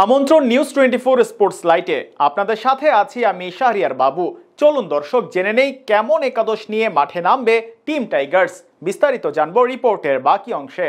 আমন্ত্রণ news 24 sports লাইটে আপনাদের সাথে আছি আমি শাহরিয়ার বাবু। চলুন দর্শক জেনে নেই কেমন একাদশ নিয়ে মাঠে নামবে টিম টাইগার্স। বিস্তারিত জানবো রিপোর্টের বাকি অংশে।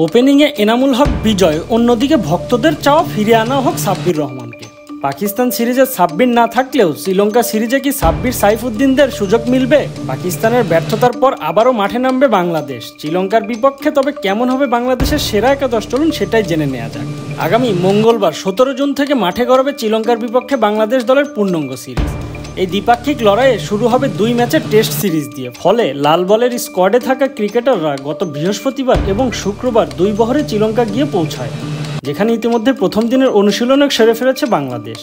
ওপেনিংয়ে এনামুল হক বিজয়, অন্যদিকে ভক্তদের চাওয়া ফিরে আনা হোক সাব্বির রহমানকে। পাকিস্তান সিরিজে সাব্বির না থাকলেও শ্রীলঙ্কা সিরিজে কি সাব্বির সাইফুদ্দিনদের সুযোগ মিলবে? পাকিস্তানের ব্যর্থতার পর আবারও মাঠে নামবে বাংলাদেশ শ্রীলঙ্কার বিপক্ষে। তবে কেমন হবে বাংলাদেশের সেরা একাদশ, চলুন সেটাই জেনে নেওয়া যাক। আগামী মঙ্গলবার 17 জুন থেকে মাঠে গড়াবে শ্রীলঙ্কার বিপক্ষে বাংলাদেশ দলের পূর্ণাঙ্গ সিরিজ। এই দ্বিপাক্ষিক লড়াইয়ে শুরু হবে 2 ম্যাচের টেস্ট সিরিজ দিয়ে। ফলে লাল বলের স্কোয়াডে থাকা ক্রিকেটাররা গত বৃহস্পতিবার এবং শুক্রবার 2 বহরে শ্রীলঙ্কা গিয়ে পৌঁছায়, যেখানে ইতিমধ্যে প্রথম দিনের অনুশীলনে সেরে ফেলেছে বাংলাদেশ।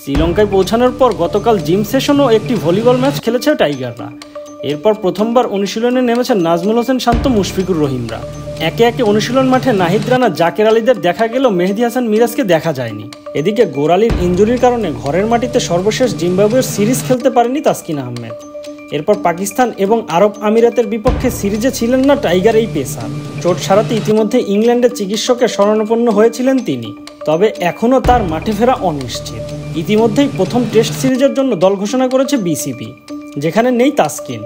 শ্রীলঙ্কায় পৌঁছানোর পর গতকাল জিম সেশন ও একটি ভলিবল ম্যাচ খেলেছে টাইগাররা। এরপর প্রথমবার অনুশীলনে নেমেছে নাজমুল হোসেন শান্ত, মুশফিকুর রহিমরা। একে একে অনুশীলন মাঠে নাহিদ রানা, জাকের আলীদের দেখা গেলেও মেহেদী হাসান মিরাজকে দেখা যায়নি। এদিকে গোরালির ইনজুরির কারণে ঘরের মাটিতে সর্বশেষ জিম্বাবুয়ের সিরিজ খেলতে পারেনি তাসকিন আহমেদ। এরপর পাকিস্তান এবং আরব আমিরাতের বিপক্ষে সিরিজে ছিলেন না টাইগার এই পেসার। চোট সারাতে ইতিমধ্যে ইংল্যান্ডের চিকিৎসকের শরণাপন্ন হয়েছিলেন তিনি, তবে এখনও তার মাঠে ফেরা অনিশ্চিত। ইতিমধ্যেই প্রথম টেস্ট সিরিজের জন্য দল ঘোষণা করেছে বিসিবি, যেখানে নেই তাসকিন।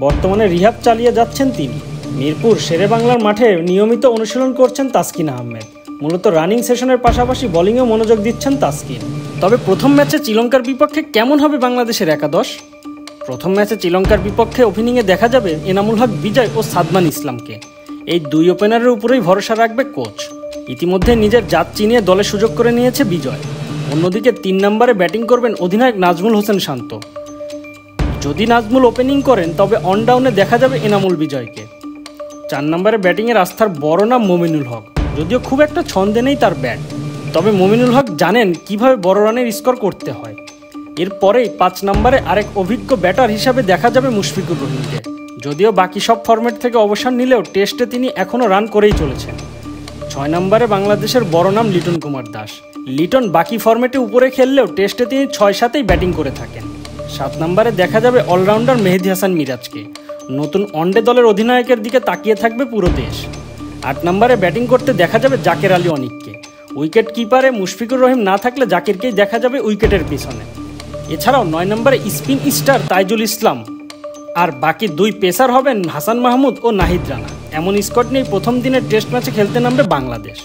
বর্তমানে রিহাব চালিয়ে যাচ্ছেন তিনি। মিরপুর শেরেবাংলার মাঠে নিয়মিত অনুশীলন করছেন তাসকিন আহমেদ। মূলত রানিং সেশনের পাশাপাশি বোলিংয়েও মনোযোগ দিচ্ছেন তাসকিন। তবে প্রথম ম্যাচে শ্রীলঙ্কার বিপক্ষে কেমন হবে বাংলাদেশের একাদশ? প্রথম ম্যাচে শ্রীলঙ্কার বিপক্ষে ওপেনিংয়ে দেখা যাবে এনামুল হক বিজয় ও সাদমান ইসলামকে। এই 2 ওপেনারের উপরেই ভরসা রাখবে কোচ। ইতিমধ্যে নিজের জাত চিনিয়ে দলে সুযোগ করে নিয়েছে বিজয়। অন্যদিকে 3 নম্বরে ব্যাটিং করবেন অধিনায়ক নাজমুল হোসেন শান্ত। যদি নাজমুল ওপেনিং করেন তবে অনডাউনে দেখা যাবে এনামুল বিজয়কে। 4 নম্বরে ব্যাটিংয়ের আস্থার বড় নাম মমিনুল হক, যদিও খুব একটা ছন্দে নেই তার ব্যাট। তবে মমিনুল হক জানেন কিভাবে বড় রানের স্কোর করতে হয়। এরপরেই 5 নম্বরে আরেক অভিজ্ঞ ব্যাটার হিসাবে দেখা যাবে মুশফিকুর রহিমকে। যদিও বাকি সব ফরম্যাট থেকে অবসর নিলেও টেস্টে তিনি এখনও রান করেই চলেছেন। 6 নম্বরে বাংলাদেশের বড় নাম লিটন কুমার দাস। লিটন বাকি ফরম্যাটে উপরে খেললেও টেস্টে তিনি 6-7এই ব্যাটিং করে থাকেন। 7 নম্বরে দেখা যাবে অলরাউন্ডার মেহেদী হাসান মিরাজকে। নতুন ওয়ানডে দলের অধিনায়কের দিকে তাকিয়ে থাকবে পুরো দেশ। 8 নম্বরে ব্যাটিং করতে দেখা যাবে জাকের আলী অনিককে। উইকেট কিপারে মুশফিকুর রহিম না থাকলে জাকিরকেই দেখা যাবে উইকেটের পিছনে। এছাড়াও 9 নম্বরে স্পিন স্টার তাইজুল ইসলাম, আর বাকি 2 পেসার হবেন হাসান মাহমুদ ও নাহিদ রানা। এমন স্কোয়াড নিয়ে প্রথম দিনের টেস্ট ম্যাচে খেলতে নামবে বাংলাদেশ।